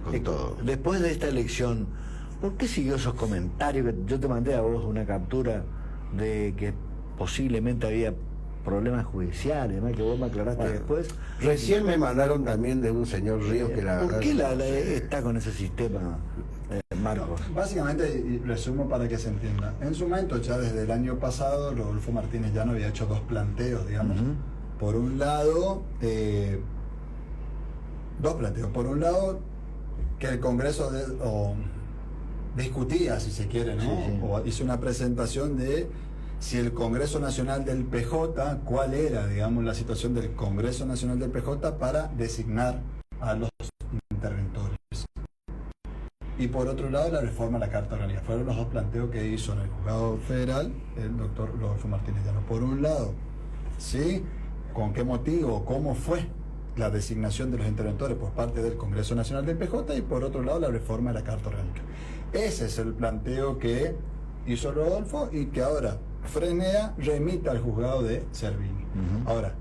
con todo. Después de esta elección, ¿por qué siguió esos comentarios? Yo te mandé a vos una captura de que posiblemente había problemas judiciales, además que vos me aclaraste después. Recién me mandaron también de un señor Ríos que la ¿Por verdad... qué está con ese sistema, Marcos? No, básicamente, y resumo para que se entienda. En su momento, ya desde el año pasado, Rodolfo Martínez Llano había hecho dos planteos, digamos. Por un lado, dos planteos. Por un lado, que el Congreso discutía, si se quiere, ¿no? Sí. O hizo una presentación de si el Congreso Nacional del PJ, cuál era, digamos, la situación del Congreso Nacional del PJ para designar a los interventores. Y por otro lado, la reforma a la Carta Orgánica. Fueron los dos planteos que hizo en el Juzgado Federal el doctor Rodolfo Martínez Llano. Por un lado, ¿sí? ¿Con qué motivo? ¿Cómo fue la designación de los interventores por parte del Congreso Nacional del PJ? Y por otro lado, la reforma de la Carta Orgánica. Ese es el planteo que hizo Rodolfo y que ahora Frenea remite al juzgado de Cervini. Ahora,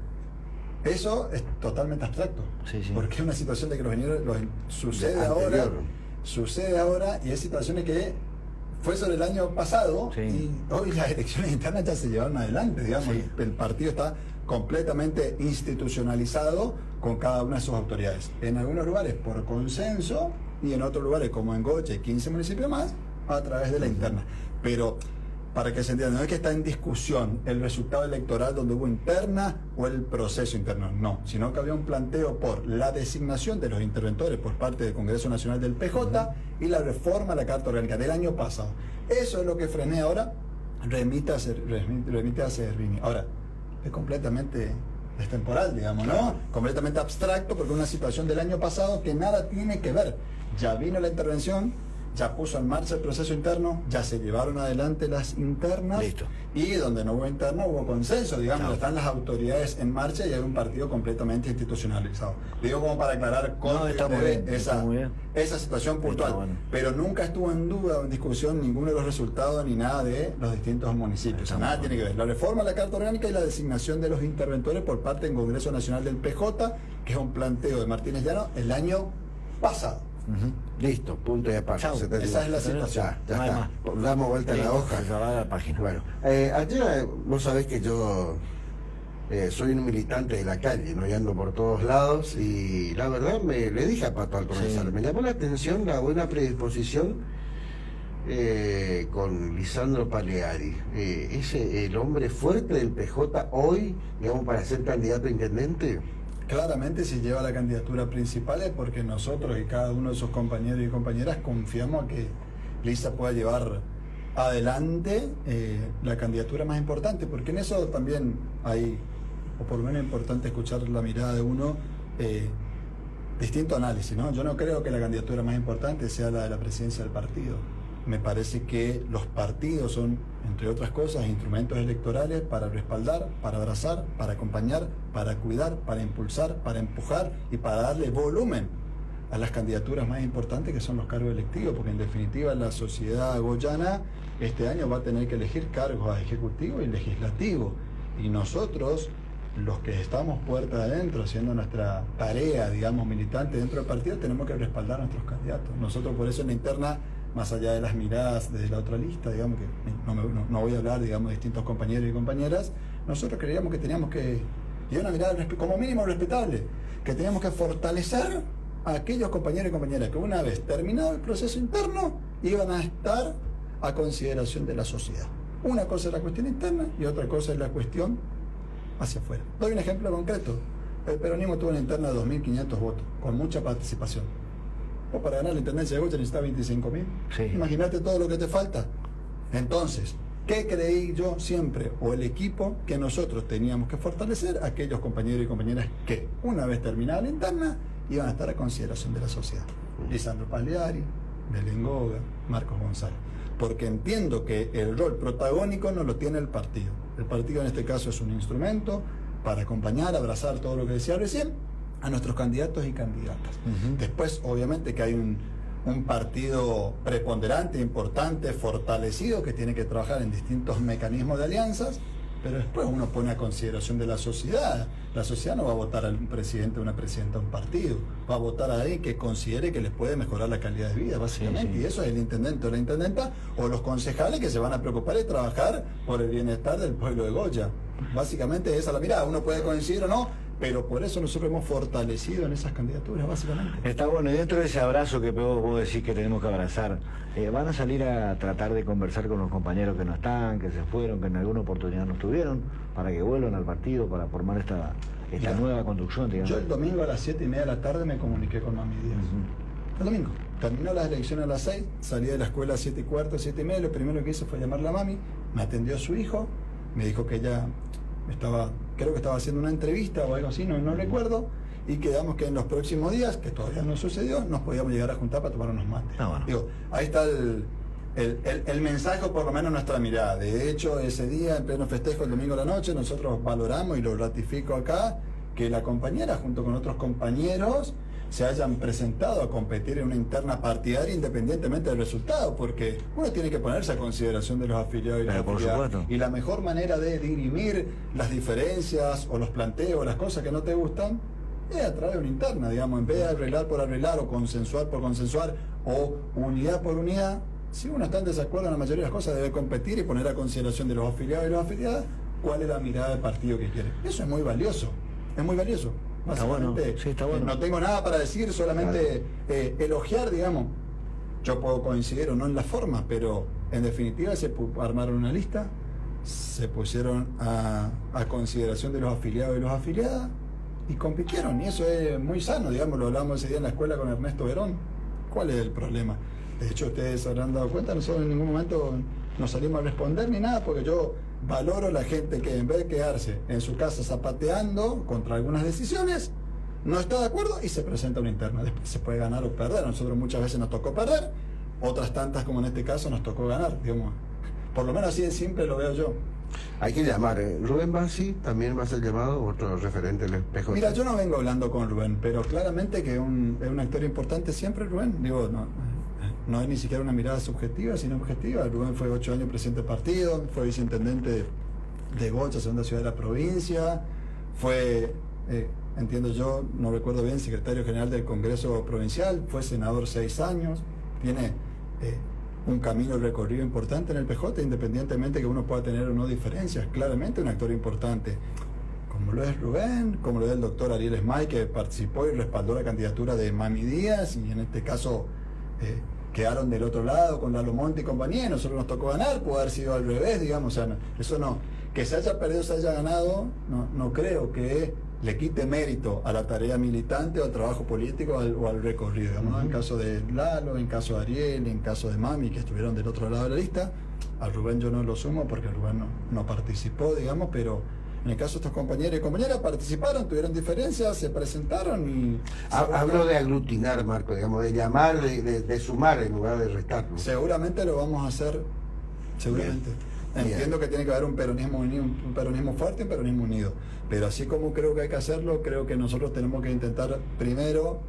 eso es totalmente abstracto, porque es una situación de que sucede ahora y hay situaciones que fue sobre el año pasado y hoy las elecciones internas ya se llevaron adelante, digamos, el partido está completamente institucionalizado con cada una de sus autoridades. En algunos lugares por consenso y en otros lugares como en Goche y 15 municipios más a través de la interna. Pero para que se entienda, no es que está en discusión el resultado electoral donde hubo interna o el proceso interno, no, sino que había un planteo por la designación de los interventores por parte del Congreso Nacional del PJ y la reforma a la Carta Orgánica del año pasado. Eso es lo que Frenea ahora remite a Cervini. Ahora, es completamente destemporal, digamos, ¿no? Completamente abstracto porque es una situación del año pasado que nada tiene que ver. Ya vino la intervención, ya puso en marcha el proceso interno, ya se llevaron adelante las internas. Listo. Y donde no hubo interna hubo consenso, digamos, están las autoridades en marcha y hay un partido completamente institucionalizado. Digo como para aclarar cómo esa situación puntual, pero nunca estuvo en duda o en discusión ninguno de los resultados ni nada de los distintos municipios. O sea, nada tiene que ver. La reforma a la Carta Orgánica y la designación de los interventores por parte del Congreso Nacional del PJ, que es un planteo de Martínez Llano el año pasado. Listo, punto y aparte. Esa es la situación. Ya está. Damos vuelta a la hoja. Se va a la página. Bueno, ayer vos sabés que yo soy un militante de la calle, ¿no? Y ando por todos lados y la verdad le dije a Pato al comenzar, me llamó la atención la buena predisposición con Lisandro Paleari. El hombre fuerte del PJ hoy, digamos, para ser candidato a intendente. Claramente si lleva la candidatura principal es porque nosotros y cada uno de sus compañeros y compañeras confiamos a que Lisa pueda llevar adelante la candidatura más importante, porque en eso también hay, o por lo menos es importante escuchar la mirada de uno, distinto análisis, ¿no? Yo no creo que la candidatura más importante sea la de la presidencia del partido. Me parece que los partidos son, entre otras cosas, instrumentos electorales para respaldar, para abrazar, para acompañar, para cuidar, para impulsar, para empujar y para darle volumen a las candidaturas más importantes que son los cargos electivos, porque en definitiva la sociedad goyana este año va a tener que elegir cargos ejecutivo y legislativo. Y nosotros, los que estamos puerta adentro, haciendo nuestra tarea, digamos, militante dentro del partido, tenemos que respaldar a nuestros candidatos. Nosotros por eso en la interna, más allá de las miradas de la otra lista, digamos que no voy a hablar, digamos, de distintos compañeros y compañeras, nosotros creíamos que teníamos que, y una mirada como mínimo respetable, que teníamos que fortalecer a aquellos compañeros y compañeras que una vez terminado el proceso interno iban a estar a consideración de la sociedad. Una cosa es la cuestión interna y otra cosa es la cuestión hacia afuera. Doy un ejemplo concreto. El peronismo tuvo una interna de 2.500 votos, con mucha participación. Vos para ganar la intendencia de Goya necesitas 25.000. Imagínate todo lo que te falta. Entonces, ¿qué creí yo siempre, o el equipo, que nosotros teníamos que fortalecer? Aquellos compañeros y compañeras que, una vez terminada la interna, iban a estar a consideración de la sociedad. Lisandro Paleari, Belén Goga, Marcos González. Porque entiendo que el rol protagónico no lo tiene el partido. El partido en este caso es un instrumento para acompañar, abrazar todo lo que decía recién, a nuestros candidatos y candidatas. Después, obviamente, que hay un partido preponderante, importante, fortalecido, que tiene que trabajar en distintos mecanismos de alianzas, pero después uno pone a consideración de la sociedad. La sociedad no va a votar a un presidente o una presidenta de un partido, va a votar a alguien que considere que les puede mejorar la calidad de vida, básicamente. Sí. Y eso es el intendente o la intendenta o los concejales que se van a preocupar y trabajar por el bienestar del pueblo de Goya. Básicamente esa es la mirada. Uno puede coincidir o no, pero por eso nosotros hemos fortalecido en esas candidaturas, básicamente. Está bueno, y dentro de ese abrazo que vos decís que tenemos que abrazar, ¿van a salir a tratar de conversar con los compañeros que no están, que se fueron, que en alguna oportunidad no estuvieron, para que vuelvan al partido, para formar esta nueva conducción, digamos? Yo el domingo a las 7:30 de la tarde me comuniqué con Mami Díaz. El domingo. Terminó las elecciones a las 6, salí de la escuela a 7:15, 7:30, lo primero que hice fue llamarla a Mami, me atendió su hijo, me dijo que ella creo que estaba haciendo una entrevista o algo así, no recuerdo, y quedamos que en los próximos días, que todavía no sucedió, nos podíamos llegar a juntar para tomar unos mates. Bueno. Digo, ahí está el mensaje, o por lo menos nuestra mirada. De hecho, ese día, en pleno festejo, el domingo a la noche, nosotros valoramos, y lo ratifico acá, que la compañera, junto con otros compañeros, se hayan presentado a competir en una interna partidaria independientemente del resultado, porque uno tiene que ponerse a consideración de los afiliados y las Por afiliadas. supuesto. Y la mejor manera de dirimir las diferencias o los planteos, las cosas que no te gustan, es a través de una interna, digamos, en vez de arreglar por arreglar o consensuar por consensuar o unidad por unidad. Si uno está en desacuerdo en la mayoría de las cosas, debe competir y poner a consideración de los afiliados y las afiliadas cuál es la mirada del partido que quiere. Eso es muy valioso, es muy valioso. Está bueno, sí, está bueno. No tengo nada para decir, solamente elogiar, digamos. Yo puedo coincidir o no en la forma, pero en definitiva armaron una lista, se pusieron a consideración de los afiliados y las afiliadas y compitieron, y eso es muy sano, digamos. Lo hablamos ese día en la escuela con Ernesto Verón. ¿Cuál es el problema? De hecho, ustedes habrán dado cuenta, nosotros en ningún momento nos salimos a responder ni nada, porque yo valoro la gente que en vez de quedarse en su casa zapateando contra algunas decisiones, no está de acuerdo y se presenta una interna. Después se puede ganar o perder. A nosotros muchas veces nos tocó perder, otras tantas, como en este caso, nos tocó ganar, digamos. Por lo menos así de simple lo veo yo. Hay que llamar. Rubén Bassi también va a ser llamado, otro referente del PJ. Mira, yo no vengo hablando con Rubén, pero claramente que es un actor importante siempre, Rubén. Digo, no es ni siquiera una mirada subjetiva, sino objetiva. Rubén fue 8 años presidente del partido, fue viceintendente de Goya, segunda ciudad de la provincia, fue, entiendo yo, no recuerdo bien, secretario general del Congreso Provincial, fue senador 6 años, tiene un camino recorrido importante en el PJ, independientemente que uno pueda tener o no diferencias. Claramente un actor importante, como lo es Rubén, como lo es el doctor Ariel Esmay, que participó y respaldó la candidatura de Mami Díaz, y en este caso quedaron del otro lado con Lalo Monte y compañía, y nosotros nos tocó ganar, pudo haber sido al revés, digamos. O sea, eso no, que se haya perdido, se haya ganado, no creo que le quite mérito a la tarea militante o al trabajo político o al recorrido, digamos, ¿no? En caso de Lalo, en caso de Ariel, en caso de Mami, que estuvieron del otro lado de la lista. A Rubén yo no lo sumo porque Rubén no participó, digamos, pero en el caso de estos compañeros y compañeras participaron, tuvieron diferencias, se presentaron y... Hablo de aglutinar, Marco, digamos, de llamar, de sumar en lugar de restar, ¿no? Seguramente lo vamos a hacer, seguramente. Bien. Entiendo que tiene que haber un peronismo unido, un peronismo fuerte y un peronismo unido. Pero así como creo que hay que hacerlo, creo que nosotros tenemos que intentar primero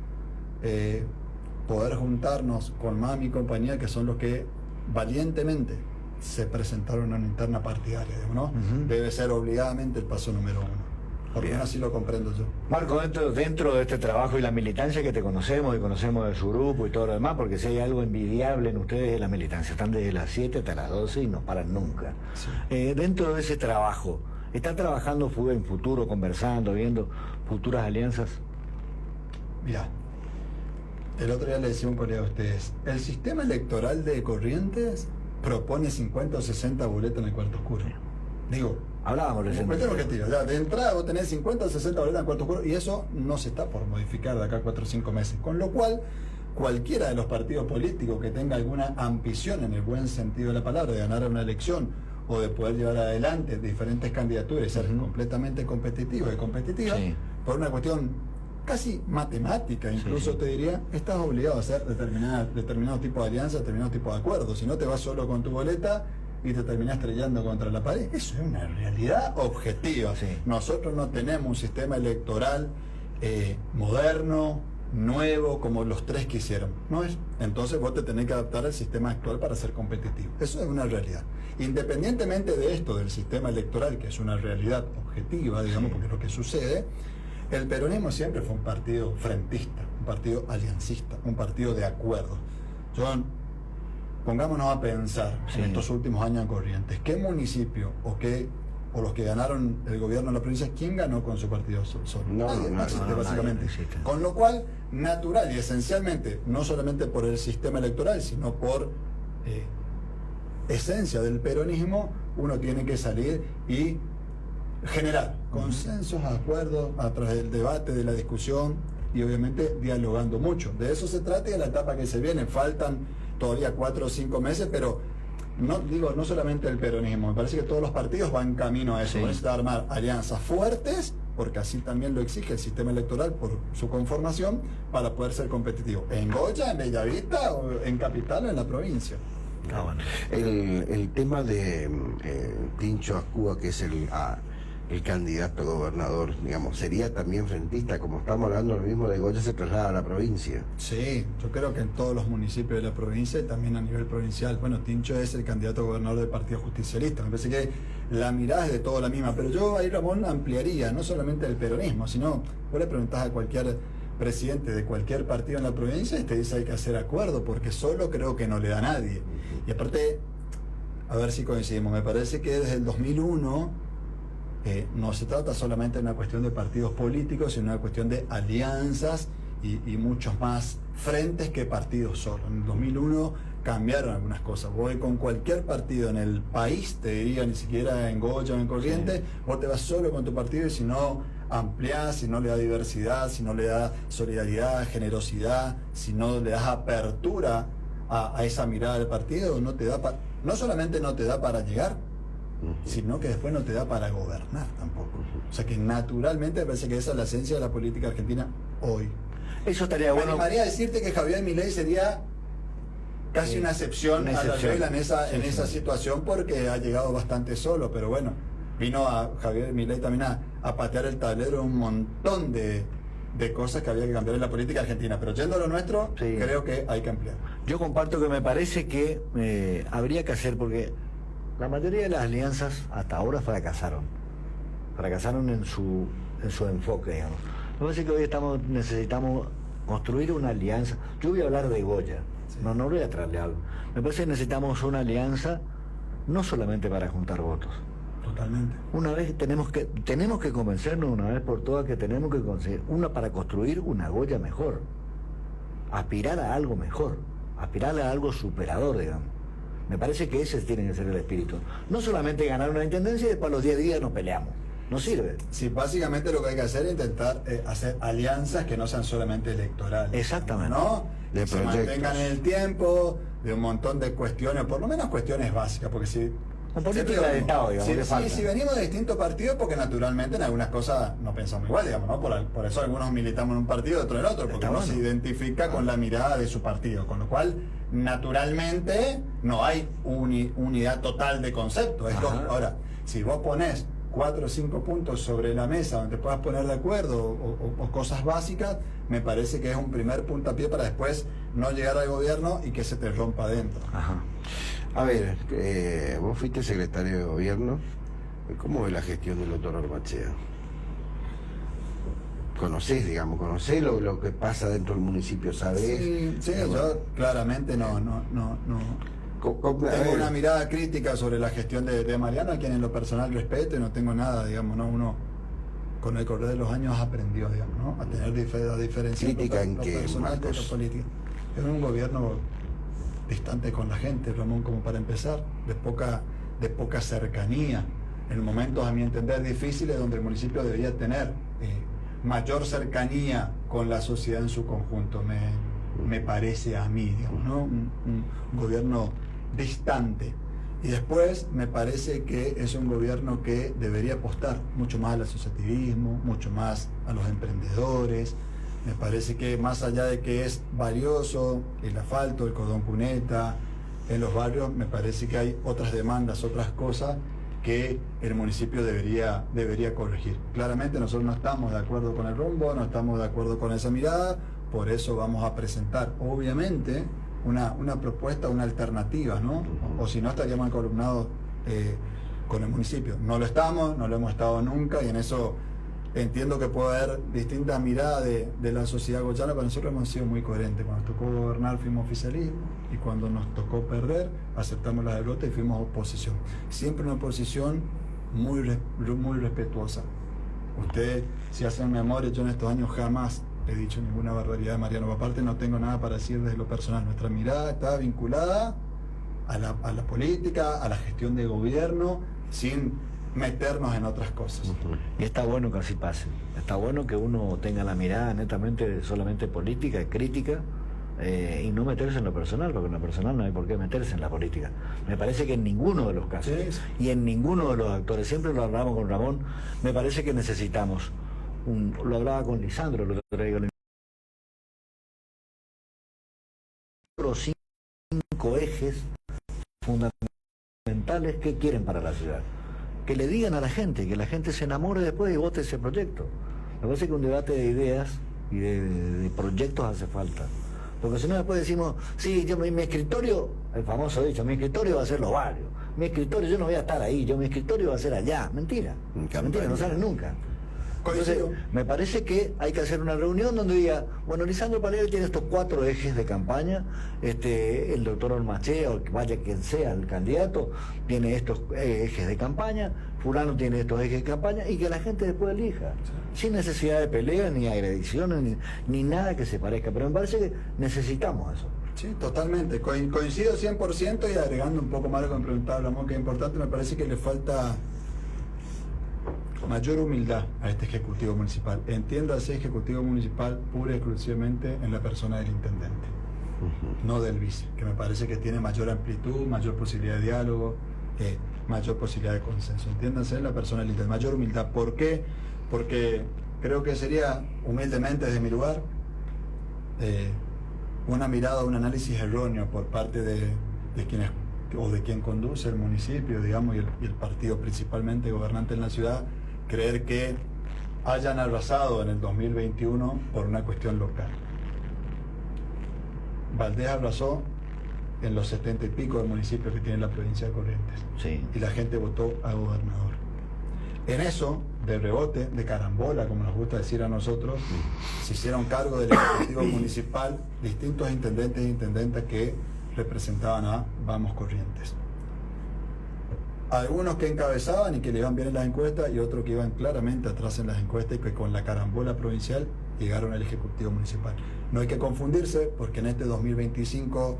poder juntarnos con Mami y compañía, que son los que valientemente se presentaron en una interna partidaria, ¿no? Debe ser obligadamente el paso número 1. Por lo menos así lo comprendo yo. Marco, dentro de este trabajo y la militancia que te conocemos y conocemos de su grupo y todo lo demás, porque si hay algo envidiable en ustedes es la militancia, están desde las 7 hasta las 12 y no paran nunca. Sí. Dentro de ese trabajo, ¿están trabajando en futuro, conversando, viendo futuras alianzas? Mirá, el otro día le decía a un colega a ustedes, el sistema electoral de Corrientes propone 50 o 60 boletas en el cuarto oscuro. Digo, hablábamos recientemente. Ya, de entrada vos tenés 50 o 60 boletas en el cuarto oscuro y eso no se está por modificar de acá a 4 o 5 meses. Con lo cual, cualquiera de los partidos políticos que tenga alguna ambición, en el buen sentido de la palabra, de ganar una elección o de poder llevar adelante diferentes candidaturas y ser completamente competitivo y competitiva, sí, por una cuestión casi matemática, incluso te diría, estás obligado a hacer determinado tipo de alianza, determinado tipo de acuerdo. Si no, te vas solo con tu boleta y te terminás estrellando contra la pared. Eso es una realidad objetiva. Sí. Nosotros no tenemos un sistema electoral moderno, nuevo como los tres que hicieron. No es. Entonces vos te tenés que adaptar al sistema actual para ser competitivo. Eso es una realidad. Independientemente de esto, del sistema electoral, que es una realidad objetiva, digamos, porque es lo que sucede, el peronismo siempre fue un partido frentista, un partido aliancista, un partido de acuerdo. Pongámonos a pensar en estos últimos años en Corrientes, ¿qué municipio o los que ganaron el gobierno en la provincia, quién ganó con su partido solo? No existe, básicamente. No existe. Con lo cual, natural y esencialmente, no solamente por el sistema electoral, sino por esencia del peronismo, uno tiene que salir y generar consensos, acuerdos a través del debate, de la discusión y obviamente dialogando mucho. De eso se trata y de la etapa que se viene. Faltan todavía 4 o 5 meses, pero no solamente el peronismo, me parece que todos los partidos van camino a eso. Sí. Necesitan armar alianzas fuertes, porque así también lo exige el sistema electoral por su conformación, para poder ser competitivo. En Goya, en Bellavista, o en Capital, o en la provincia. Ah, bueno. El tema de Tincho Ascúa, que es el candidato a gobernador, digamos, sería también frentista, como estamos hablando, lo mismo de Goya se traslada a la provincia. Sí, yo creo que en todos los municipios de la provincia y también a nivel provincial. Bueno, Tincho es el candidato a gobernador del Partido Justicialista. Me parece que la mirada es de todo la misma, pero yo ahí, Ramón, ampliaría, no solamente el peronismo, sino vos le preguntás a cualquier presidente de cualquier partido en la provincia y te dice hay que hacer acuerdo, porque solo creo que no le da a nadie. Y aparte, a ver si coincidimos, me parece que desde el 2001... no se trata solamente de una cuestión de partidos políticos, sino una cuestión de alianzas y muchos más frentes que partidos solos. En el 2001 cambiaron algunas cosas. Voy con cualquier partido en el país, te diría, ni siquiera en Goya o en Corrientes, vos te vas solo con tu partido y si no ampliás, si no le da diversidad, si no le da solidaridad, generosidad, si no le das apertura a esa mirada del partido, no solamente no te da para llegar, sino que después no te da para gobernar tampoco. O sea que naturalmente me parece que esa es la esencia de la política argentina hoy. Eso estaría Me bueno. animaría a decirte que Javier Milei sería casi una excepción a la regla en esa situación, porque ha llegado bastante solo, pero bueno, vino a Javier Milei también a patear el tablero un montón de cosas que había que cambiar en la política argentina, pero yendo a lo nuestro, Sí. creo que hay que ampliar. Yo comparto que me parece que habría que hacer, porque la mayoría de las alianzas hasta ahora fracasaron en su enfoque, digamos. Me parece que hoy necesitamos construir una alianza. Yo voy a hablar de Goya, Sí. no voy a traerle algo. Me parece que necesitamos una alianza no solamente para juntar votos. Totalmente. Una vez tenemos que convencernos una vez por todas que tenemos que conseguir una para construir una Goya mejor, aspirar a algo mejor, aspirar a algo superador, digamos. Me parece que ese tiene que ser el espíritu. No solamente ganar una intendencia y después a los 10 días nos peleamos. No sirve. Sí, básicamente lo que hay que hacer es intentar hacer alianzas que no sean solamente electorales. Exactamente. ¿No? De Que se proyectos. mantengan en el tiempo, de un montón de cuestiones, por lo menos cuestiones básicas, porque si... Un política siempre de Estado, digamos, que falta. si venimos de distintos partidos, porque naturalmente en algunas cosas no pensamos igual, digamos, ¿no? Por eso algunos militamos en un partido y otros en otro, porque Está uno bueno. se identifica con la mirada de su partido, con lo cual naturalmente no hay unidad total de concepto. Es Ajá. lógico. Ahora, si vos ponés 4 o 5 puntos sobre la mesa donde te puedas poner de acuerdo o cosas básicas, me parece que es un primer puntapié para después no llegar al gobierno y que se te rompa adentro. Ajá. A ver, vos fuiste secretario de gobierno. ¿Cómo ves la gestión del doctor Ormachea? ¿Conocés lo que pasa dentro del municipio, sabés? Sí, yo claramente no. Tengo una mirada crítica sobre la gestión de Mariano, a quien en lo personal respeto y no tengo nada, digamos, ¿no? Uno con el correr de los años aprendió, digamos, ¿no? A tener diferencia ¿Crítica en lo qué, personal de lo Marcos? político. Es un gobierno distante con la gente, Ramón, como para empezar, de poca cercanía, en momentos, a mi entender, difíciles, donde el municipio debería tener mayor cercanía con la sociedad en su conjunto, me parece a mí, digamos, ¿no? Un gobierno distante. Y después me parece que es un gobierno que debería apostar mucho más al asociativismo, mucho más a los emprendedores. Me parece que más allá de que es valioso el asfalto, el cordón cuneta, en los barrios, me parece que hay otras demandas, otras cosas que el municipio debería corregir. Claramente nosotros no estamos de acuerdo con el rumbo, no estamos de acuerdo con esa mirada, por eso vamos a presentar, obviamente, una propuesta, una alternativa, ¿no? O si no, estaríamos encolumnados con el municipio. No lo estamos, no lo hemos estado nunca, y en eso entiendo que puede haber distintas miradas de la sociedad goyana, pero nosotros hemos sido muy coherentes. Cuando nos tocó gobernar fuimos oficialismo, y cuando nos tocó perder aceptamos la derrota y fuimos oposición. Siempre una oposición muy respetuosa. Ustedes, si hacen memoria, yo en estos años jamás he dicho ninguna barbaridad de Mariano. Aparte, no tengo nada para decir desde lo personal. Nuestra mirada está vinculada a la política, a la gestión de gobierno, sin meternos en otras cosas. Y está bueno que así pase. Está bueno que uno tenga la mirada netamente solamente política, crítica, y no meterse en lo personal, porque en lo personal no hay por qué meterse en la política. Me parece que en ninguno de los casos, Sí. y en ninguno de los actores, siempre lo hablamos con Ramón, me parece que necesitamos, lo hablaba con Lisandro, lo traigo los 5 ejes fundamentales que quieren para la ciudad. Que le digan a la gente, que la gente se enamore después y vote ese proyecto. Me parece que un debate de ideas y de proyectos hace falta. Porque si no después decimos, sí, mi escritorio, el famoso dicho, mi escritorio va a ser los barrios. Mi escritorio, yo no voy a estar ahí, mi escritorio va a ser allá. Mentira. Mentira, no sale nunca. Entonces, me parece que hay que hacer una reunión donde diga, bueno, Lisandro Paleri tiene estos 4 ejes de campaña, el doctor Ormachea, o vaya quien sea el candidato, tiene estos ejes de campaña, fulano tiene estos ejes de campaña, y que la gente después elija, sin necesidad de peleas, ni agrediciones, ni nada que se parezca. Pero me parece que necesitamos eso. Sí, totalmente. Coincido 100%, y agregando un poco más lo que me preguntaba Ramón, que es importante, me parece que le falta mayor humildad a este Ejecutivo Municipal. Entiéndase Ejecutivo Municipal pura y exclusivamente en la persona del intendente, no del vice, que me parece que tiene mayor amplitud, mayor posibilidad de diálogo, mayor posibilidad de consenso. Entiéndanse en la persona del intendente, mayor humildad. ¿Por qué? Porque creo que sería, humildemente desde mi lugar, una mirada, un análisis erróneo por parte de quienes, o de quien conduce el municipio, digamos, y el partido principalmente gobernante en la ciudad, creer que hayan arrasado en el 2021 por una cuestión local. Valdés arrasó en los 70 y pico de municipios que tiene la provincia de Corrientes. Sí. Y la gente votó a gobernador. En eso, de rebote, de carambola, como nos gusta decir a nosotros, se hicieron cargo del Ejecutivo Municipal distintos intendentes e intendentas que representaban a Vamos Corrientes. Algunos que encabezaban y que le iban bien en las encuestas, y otros que iban claramente atrás en las encuestas y que con la carambola provincial llegaron al Ejecutivo Municipal. No hay que confundirse, porque en este 2025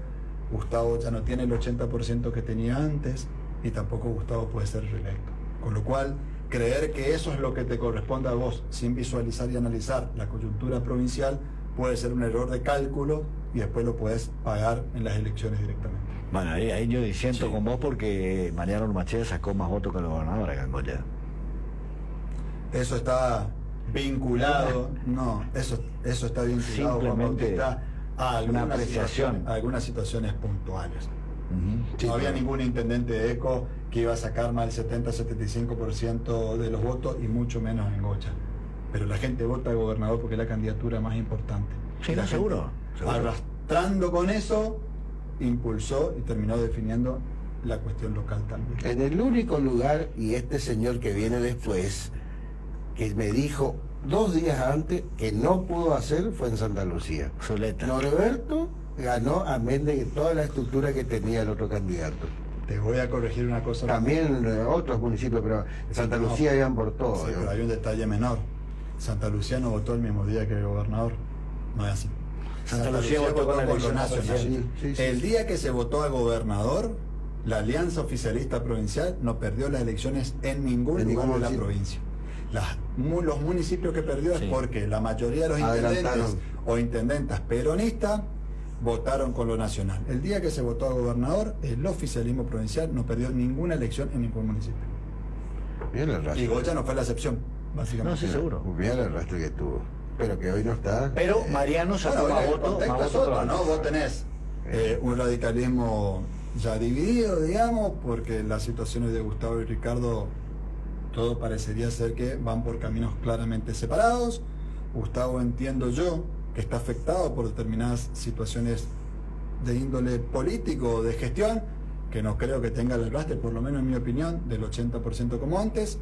Gustavo ya no tiene el 80% que tenía antes, y tampoco Gustavo puede ser reelecto. Con lo cual, creer que eso es lo que te corresponde a vos, sin visualizar y analizar la coyuntura provincial, puede ser un error de cálculo, y después lo puedes pagar en las elecciones directamente. Bueno, ahí yo disiento con vos, porque Mariano Ormachea sacó más votos que el gobernador acá en Goya. Eso está vinculado, no, eso está vinculado, Juan Bautista, a algunas situaciones puntuales. No había ningún intendente de ECO que iba a sacar más del 70-75% de los votos, y mucho menos en Goya. Pero la gente vota al gobernador porque es la candidatura más importante. Sí, no, seguro. Arrastrando con eso, impulsó y terminó definiendo la cuestión local también. En el único lugar, y este señor que viene después, que me dijo 2 días antes que no pudo hacer, fue en Santa Lucía. Zuleta. Norberto ganó, amén de toda la estructura que tenía el otro candidato. Te voy a corregir una cosa. También en otros municipios, pero en Santa Lucía iban por todo. Sí, pero hay un detalle menor. Santa Lucía no votó el mismo día que el gobernador. No es así. Santa Lucía votó con la lo elección nacional. nacional. Sí. El día que se votó al gobernador, la Alianza Oficialista Provincial no perdió las elecciones en ningún lugar de la provincia. Los municipios que perdió es porque la mayoría de los intendentes o intendentas peronistas votaron con lo nacional. El día que se votó a gobernador, el oficialismo provincial no perdió ninguna elección en ningún municipio. Bien el rastro. Y Goya no fue la excepción, básicamente. No, sí, seguro. Bien el rastro que tuvo. Pero que hoy no está. Pero Mariano sacó Bueno, más el votos. contexto es otro, ¿no? Vos tenés un radicalismo ya dividido, digamos, porque las situaciones de Gustavo y Ricardo, todo parecería ser que van por caminos claramente separados. Gustavo, entiendo yo, que está afectado por determinadas situaciones de índole político o de gestión, que no creo que tenga el arrastre, por lo menos en mi opinión, del 80% como antes,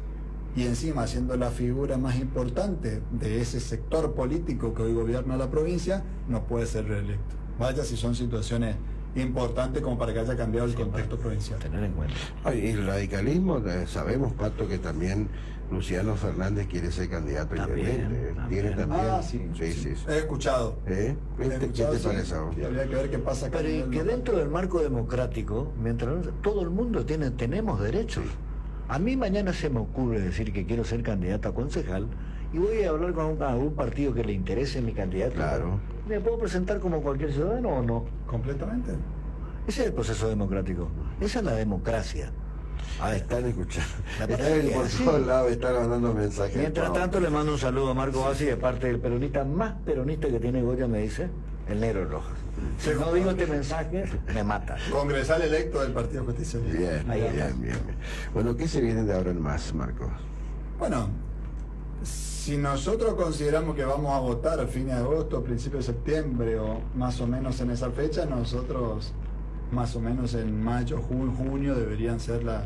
y encima siendo la figura más importante de ese sector político que hoy gobierna la provincia, no puede ser reelecto. Vaya si son situaciones importantes como para que haya cambiado el contexto provincial. Tener en cuenta. Y el radicalismo, sabemos, Pato, que también Luciano Fernández quiere ser candidato independiente. Tiene también. Sí. He escuchado. ¿Qué te parece a vos? Sí, habría que ver qué pasa acá. Pero que dentro del marco democrático, mientras todo el mundo tenemos derechos. A mí mañana se me ocurre decir que quiero ser candidato a concejal y voy a hablar con algún partido que le interese mi candidato. Claro. ¿Me puedo presentar como cualquier ciudadano o no? Completamente. Ese es el proceso democrático. Esa es la democracia. Están escuchando. La Están por sí. todos lados, están mandando mensajes. Mientras tanto le mando un saludo a Marco Bassi de parte del peronista más peronista que tiene Goya, me dice, el Negro Rojas. Si no digo este mensaje, me mata. Congresal electo del Partido Justicialista. Bien. Bueno, ¿qué se viene de ahora en más, Marcos? Bueno, si nosotros consideramos que vamos a votar a fines de agosto, principios de septiembre o más o menos en esa fecha, nosotros más o menos en mayo, junio deberían ser las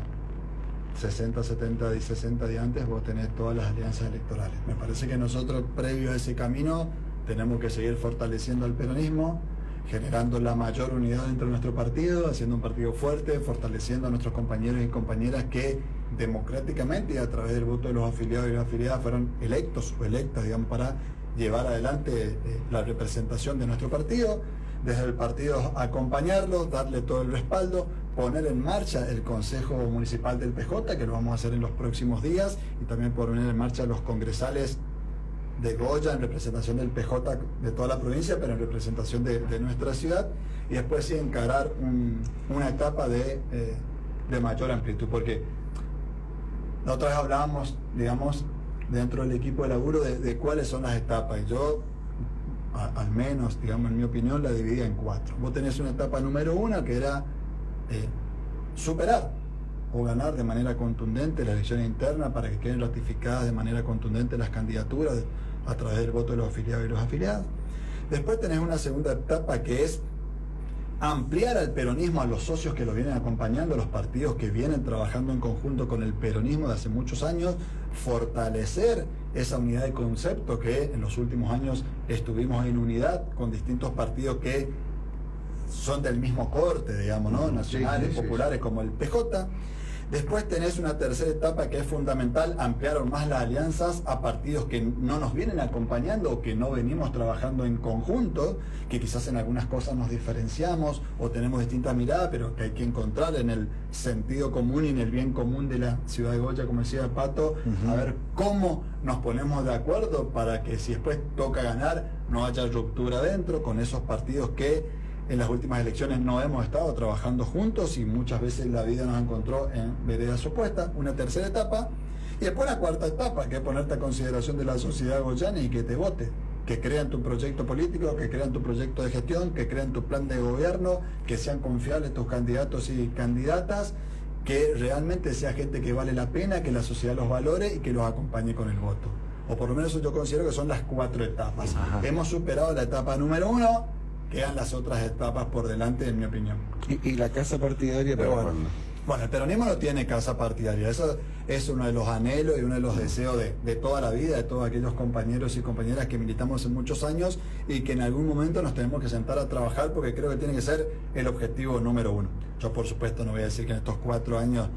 60, 70 y 60 días antes, vos tenés todas las alianzas electorales. Me parece que nosotros, previo a ese camino, tenemos que seguir fortaleciendo al peronismo, generando la mayor unidad dentro de nuestro partido, haciendo un partido fuerte, fortaleciendo a nuestros compañeros y compañeras que democráticamente y a través del voto de los afiliados y las afiliadas fueron electos o electas, digamos, para llevar adelante la representación de nuestro partido. Desde el partido acompañarlo, darle todo el respaldo, poner en marcha el Consejo Municipal del PJ, que lo vamos a hacer en los próximos días, y también poner en marcha los congresales de Goya en representación del PJ de toda la provincia, pero en representación de nuestra ciudad, y después sí encarar una etapa de mayor amplitud, porque nosotros hablábamos, digamos, dentro del equipo de laburo de cuáles son las etapas, y yo al menos, digamos, en mi opinión, la dividía en 4. Vos tenés una etapa número 1 que era superar o ganar de manera contundente las elecciones internas para que queden ratificadas de manera contundente las candidaturas a través del voto de los afiliados y los afiliadas. Después tenés una segunda etapa que es ampliar al peronismo, a los socios que lo vienen acompañando, a los partidos que vienen trabajando en conjunto con el peronismo de hace muchos años, fortalecer esa unidad de concepto que en los últimos años estuvimos en unidad con distintos partidos que son del mismo corte, digamos, ¿no? Nacionales, populares, como el PJ. Después tenés una tercera etapa que es fundamental, ampliar aún más las alianzas a partidos que no nos vienen acompañando o que no venimos trabajando en conjunto, que quizás en algunas cosas nos diferenciamos o tenemos distintas miradas, pero que hay que encontrar en el sentido común y en el bien común de la ciudad de Goya, como decía Pato, a ver cómo nos ponemos de acuerdo para que si después toca ganar no haya ruptura dentro con esos partidos que en las últimas elecciones no hemos estado trabajando juntos y muchas veces la vida nos encontró en veredas opuestas. Una tercera etapa, y después la cuarta etapa, que es ponerte a consideración de la sociedad goyana y que te vote, que crean tu proyecto político, que crean tu proyecto de gestión, que crean tu plan de gobierno, que sean confiables tus candidatos y candidatas, que realmente sea gente que vale la pena, que la sociedad los valore y que los acompañe con el voto. O por lo menos yo considero que son las 4 etapas. Hemos superado la etapa número 1, quedan las otras etapas por delante, en mi opinión. ¿Y la casa partidaria para cuándo? Bueno, el peronismo no tiene casa partidaria. Eso es uno de los anhelos y uno de los deseos de toda la vida, de todos aquellos compañeros y compañeras que militamos en muchos años y que en algún momento nos tenemos que sentar a trabajar porque creo que tiene que ser el objetivo número 1. Yo, por supuesto, no voy a decir que en estos 4 años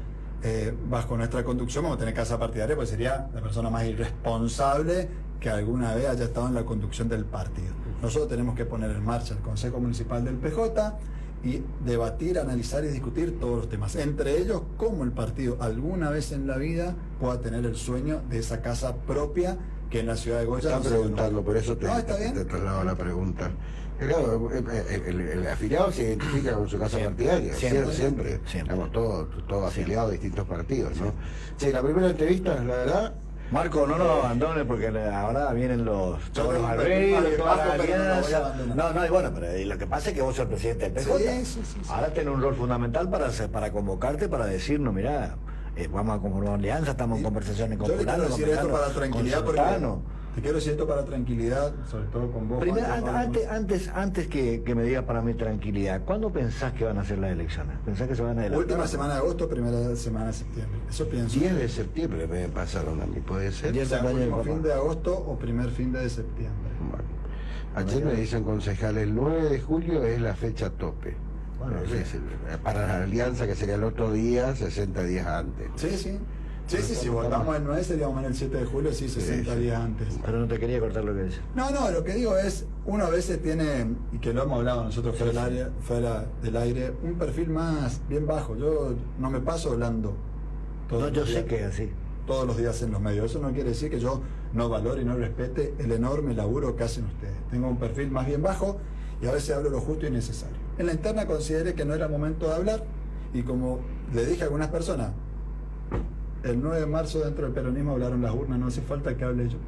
bajo nuestra conducción vamos a tener casa partidaria, porque sería la persona más irresponsable que alguna vez haya estado en la conducción del partido. Nosotros tenemos que poner en marcha el Consejo Municipal del PJ y debatir, analizar y discutir todos los temas. Entre ellos, cómo el partido alguna vez en la vida pueda tener el sueño de esa casa propia que en la ciudad de Goya... Están preguntando, por eso te traslado la pregunta. Claro, el afiliado se identifica con su casa partidaria, siempre. Estamos todos afiliados a distintos partidos, ¿no? Sí, la primera entrevista, la verdad... Marco, no nos abandones porque ahora vienen todos los arreglos, todas las alianzas. No, y bueno, pero lo que pasa es que vos sos el presidente del PJ. Sí. Ahora tenés un rol fundamental para convocarte, para decirnos, mirá, vamos a conformar una alianza, estamos en conversaciones con Fulano. Yo le quiero decir esto para tranquilidad porque Te quiero decir esto para tranquilidad, sobre todo con vos. Primero, Juan, antes que me digas para mi tranquilidad, ¿cuándo pensás que van a ser las elecciones? ¿Pensás que se van a adelantar? última semana de agosto, primera semana de septiembre. Eso pienso. 10 de septiembre me pasaron a mí, ¿puede ser? O sea, cumpleaños del último papá. fin de agosto o primer fin de septiembre. Bueno, ayer me dicen concejal, el 9 de julio es la fecha tope. Bueno, Es sí. decir, para la alianza, que sería el otro día, 60 días antes. Sí. Si votamos el 9 seríamos en el 7 de julio, sí, 60 sí. días antes. Pero no te quería cortar lo que dices. No, lo que digo es, uno a veces tiene, y que lo hemos hablado nosotros fuera del aire, un perfil más bien bajo. Yo no me paso hablando No, yo los sé días, que es así. todos los días en los medios. Eso no quiere decir que yo no valore y no respete el enorme laburo que hacen ustedes. Tengo un perfil más bien bajo y a veces hablo lo justo y necesario. En la interna consideré que no era momento de hablar y como le dije a algunas personas, el 9 de marzo dentro del peronismo hablaron las urnas, no hace falta que hable yo.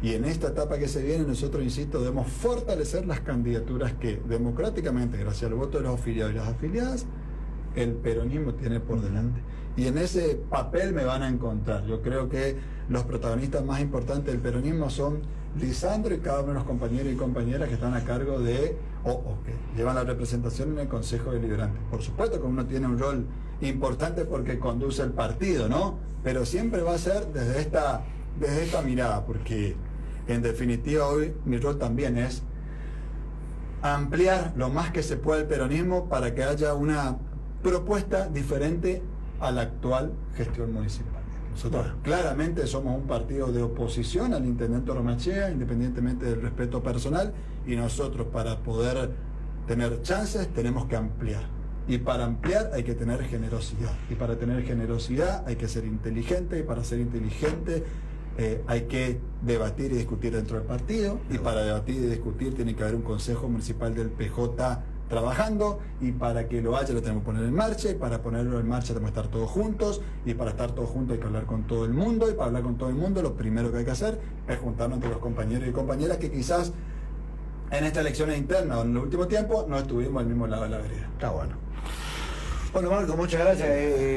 Y en esta etapa que se viene, nosotros, insisto, debemos fortalecer las candidaturas que democráticamente, gracias al voto de los afiliados y las afiliadas, el peronismo tiene por delante. Y en ese papel me van a encontrar. Yo creo que los protagonistas más importantes del peronismo son Lisandro y cada uno de los compañeros y compañeras que están a cargo de, o que llevan la representación en el Consejo Deliberante. Por supuesto que uno tiene un rol importante porque conduce el partido, ¿no? Pero siempre va a ser desde esta mirada, porque en definitiva hoy mi rol también es ampliar lo más que se pueda el peronismo para que haya una propuesta diferente a la actual gestión municipal. Nosotros claramente somos un partido de oposición al intendente Ormachea, independientemente del respeto personal, y nosotros para poder tener chances tenemos que ampliar. Y para ampliar hay que tener generosidad. Y para tener generosidad hay que ser inteligente, y para ser inteligente hay que debatir y discutir dentro del partido, y para debatir y discutir tiene que haber un consejo municipal del PJ trabajando, y para que lo haya lo tenemos que poner en marcha, y para ponerlo en marcha tenemos que estar todos juntos, y para estar todos juntos hay que hablar con todo el mundo, y para hablar con todo el mundo lo primero que hay que hacer es juntarnos entre los compañeros y compañeras que quizás en estas elecciones internas o en el último tiempo no estuvimos al mismo lado de la vereda. Está bueno. Bueno, Marco, muchas gracias.